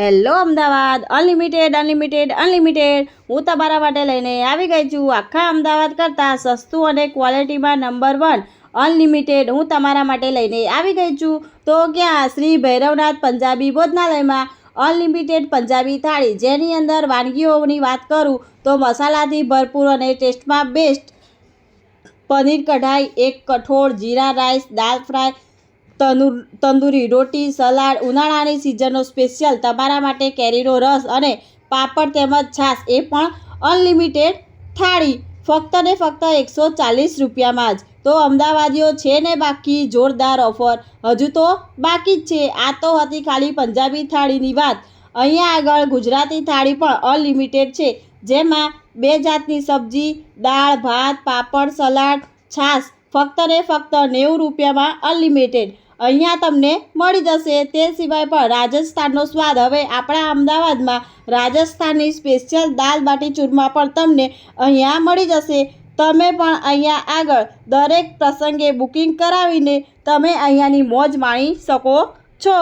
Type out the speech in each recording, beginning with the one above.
Hello Ahmedabad, unlimited unlimited unlimited હું તમારા માટે લઈને આવી ગઈ છું આખા અમદાવાદ કરતાં સસ્તું અને ક્વોલિટીમાં નંબર 1 અનલિમિટેડ હું તમારા માટે લઈને આવી ગઈ છું। તો ક્યાં શ્રી ભૈરવનાથ પંજાબી ભોજનાલયમાં અનલિમિટેડ પંજાબી થાળી, જેની અંદર વાનગીઓની વાત કરું તો મસાલાથી ભરપૂર અને ટેસ્ટમાં બેસ્ટ પનીર કઢાઈ, એક કઠોળ, જીરા રાઈસ, દાલ ફ્રાય, તંદૂરી રોટી, સલાડ, ઉનાળાની સિઝનનો સ્પેશિયલ તમારા માટે કેરીનો રસ અને પાપડ તેમજ છાશ, એ પણ અનલિમિટેડ થાળી ફક્ત ને ફક્ત 140 રૂપિયામાં જ। તો અમદાવાદીઓ છે ને બાકી જોરદાર ઓફર હજુ તો બાકી જ છે। આ તો હતી ખાલી પંજાબી થાળીની વાત। અહીંયા આગળ ગુજરાતી થાળી પણ અનલિમિટેડ છે, જેમાં 2 જાતની સબ્જી, દાળ, ભાત, પાપડ, સલાડ, છાશ ફક્ત ને ફક્ત 90 રૂપિયામાં અનલિમિટેડ અહીંયા તમને મળી જશે। તે સિવાય પણ રાજસ્થાનનો સ્વાદ હવે આપણા અમદાવાદમાં રાજસ્થાનની સ્પેશિયલ દાલ બાટી ચૂરમા પણ તમને અહીંયા મળી જશે। તમે પણ અહીંયા આગળ દરેક પ્રસંગે બુકિંગ કરાવીને તમે અહીંયાની મોજ માણી શકો છો।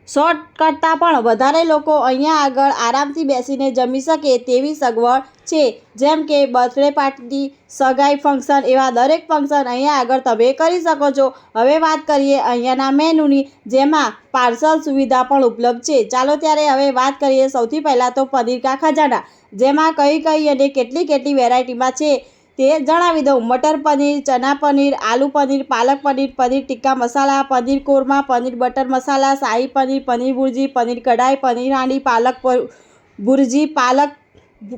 100 કરતાં પણ વધારે લોકો અહીંયા આગળ આરામથી બેસીને જમી શકે તેવી સગવડ છે, જેમ કે બર્થડે પાર્ટી, સગાઈ ફંક્શન, એવા દરેક ફંક્શન અહીંયા આગળ તમે કરી શકો છો। હવે વાત કરીએ અહીંયાના મેનુની, જેમાં પાર્સલ સુવિધા પણ ઉપલબ્ધ છે। ચાલો ત્યારે હવે વાત કરીએ સૌથી પહેલાં તો પનીર કા ખજાના, જેમાં કઈ અને કેટલી વેરાયટીમાં છે તે જણાવી દઉં। મટર પનીર, ચના પનીર, આલુ પનીર, પાલક પનીર, પનીર ટિક્કા મસાલા, પનીર કોરમા, પનીર બટર મસાલા, શાહી પનીર, પનીર ભુરજી, પનીર કઢાઈ, પનીર હાંડી, પાલક ભુરજી, પાલક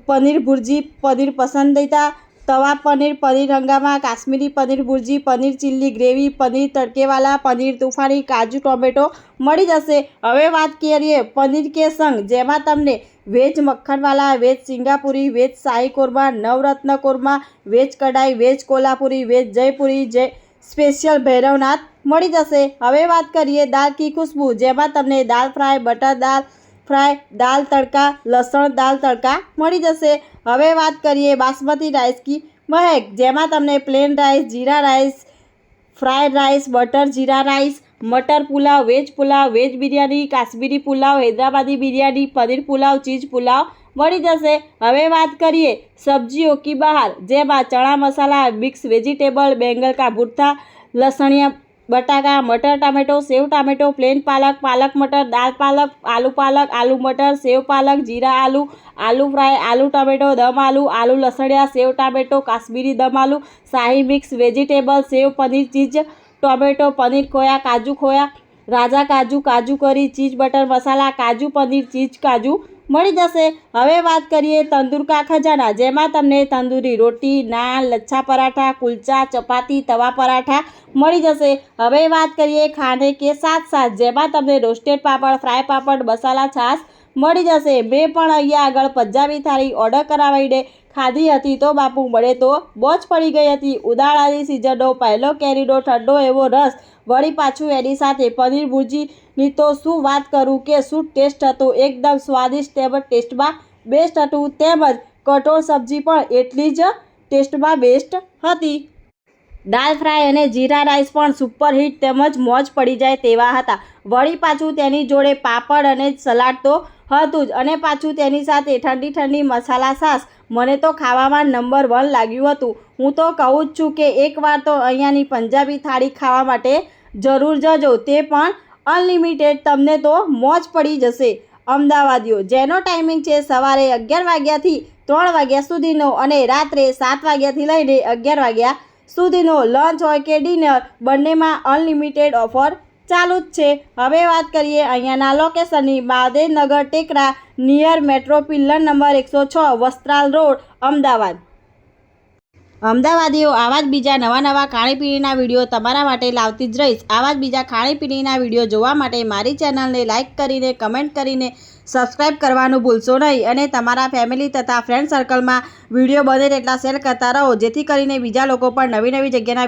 પનીર ભુરજી, પનીર પસંદીદા, તવા પનીર, પનીર હંગામા, કાશ્મીરી પનીર ભુરજી, પનીર ચીલ્લી ગ્રેવી, પનીર તડકેવાલા, પનીર તુફાની, કાજુ ટોમેટો મળી જશે। હવે વાત કરીએ પનીર કે સંગ, જેમાં તમને veg makhanwala, veg Singapuri, veg shahi korma, navratan korma, veg kadai, veg Kolhapuri, veg Jaipuri, special Bhairavnath મળી જશે। હવે વાત કરીએ દાલ કી ખુશ્બુ, જેમાં તમને દાલ ફ્રાય, બટર દાલ ફ્રાય, દાલ તડકા, લસણ દાલ તડકા મળી જશે। હવે વાત કરીએ બાસમતી રાઈસ કી મહેક, જેમાં તમને પ્લેન રાઈસ, જીરા રાઈસ, ફ્રાઈડ રાઈસ, બટર જીરા રાઈસ, મટર પુલાવ, વેજ બિરયાની, કાશ્મીરી પુલાવ, હૈદરાબાદી બિરયાની, પનીર પુલાવ, ચીઝ પુલાવ મળી જશે। હવે વાત કરીએ સબ્જીઓ કી બહાર, જેમાં ચણા મસાલા, મિક્સ વેજીટેબલ, બેંગલ કા ભુર્તા, લસણિયા બટાકા, મટર ટામેટો, સેવ ટામેટો, પ્લેન પાલક, પાલક મટર, દાલ પાલક, આલુ મટર, સેવ પાલક, જીરા આલુ, આલુ ફ્રાય, આલુ ટમેટો, દમ આલુ, આલુ લસણિયા, સેવ ટામેટો, કાશ્મીરી દમ આલુ, શાહી મિક્સ વેજીટેબલ, સેવ પનીર, ચીઝ ટોમેટો, પનીર ખોયા, કાજુ ખોયા, રાજા કાજુ, કાજુ કરી, ચીઝ બટર મસાલા, કાજુ પનીર, ચીઝ કાજુ મળી જશે। હવે વાત કરીએ તંદૂર કા ખજાના, જેમાં તમને તંદૂરી રોટી, નાન, લચ્છા પરાઠા, કુલચા, ચપાતી, તવા પરાઠા મળી જશે। હવે વાત કરીએ ખાને કે સાથ, જેમાં તમને રોસ્ટેડ પાપડ, ફ્રાય પાપડ, મસાલા છાશ મળી જશે। મેં પણ અહીંયા આગળ પંજાબી થાળી ઓર્ડર કરાવીને ખાધી હતી તો બાપુ મળે તો બોજ પડી ગઈ હતી। ઉનાળાની સિઝનનો પહેલો કેરીનો ઠંડો એવો રસ, વળી પાછું એની સાથે પનીર ભુરજીની તો શું વાત કરું કે શું ટેસ્ટ હતો, એકદમ સ્વાદિષ્ટ તેમજ ટેસ્ટમાં બેસ્ટ હતું, તેમજ કઠોળ સબ્જી પણ એટલી જ ટેસ્ટમાં બેસ્ટ હતી। દાલ ફ્રાય અને જીરા રાઈસ પણ સુપરહિટ તેમજ મોજ પડી જાય તેવા હતા। વળી પાછું તેની જોડે પાપડ અને સલાડ તો હતું જ, અને પાછું તેની સાથે ઠંડી મસાલા છાશ મને તો ખાવામાં નંબર 1 લાગ્યું હતું। હું તો કહું જ છું કે એકવાર તો અહીંયાની પંજાબી થાળી ખાવા માટે જરૂર જજો, તે પણ અનલિમિટેડ, તમને તો મોજ પડી જશે। અમદાવાદીઓ, જેનો ટાઈમિંગ છે સવારે 11 વાગ્યાથી 3 વાગ્યા સુધીનો અને રાત્રે 7 વાગ્યાથી લઈને 11 વાગ્યા સુધીનો, લંચ હોય કે ડિનર બંનેમાં અનલિમિટેડ ઓફર ચાલુ જ છે। હવે વાત કરીએ અહીંયાના લોકેશનની, Mahadevnagar Tekra near metro pillar number 106, Vastral road, Ahmedabad. અમદાવાદીઓ, આવા જ બીજા નવા ખાણીપીણીના વિડીયો તમારા માટે લાવતી જ રહીશ। આવા જ બીજા ખાણીપીણીના વિડીયો જોવા માટે મારી ચેનલને લાઇક કરીને, કમેન્ટ કરીને સબસ્ક્રાઈબ કરવાનું ભૂલશો નહીં, અને તમારા ફેમિલી તથા ફ્રેન્ડ સર્કલમાં વિડીયો બને તેટલા શેર કરતા રહો, જેથી કરીને બીજા લોકો પણ નવી જગ્યાના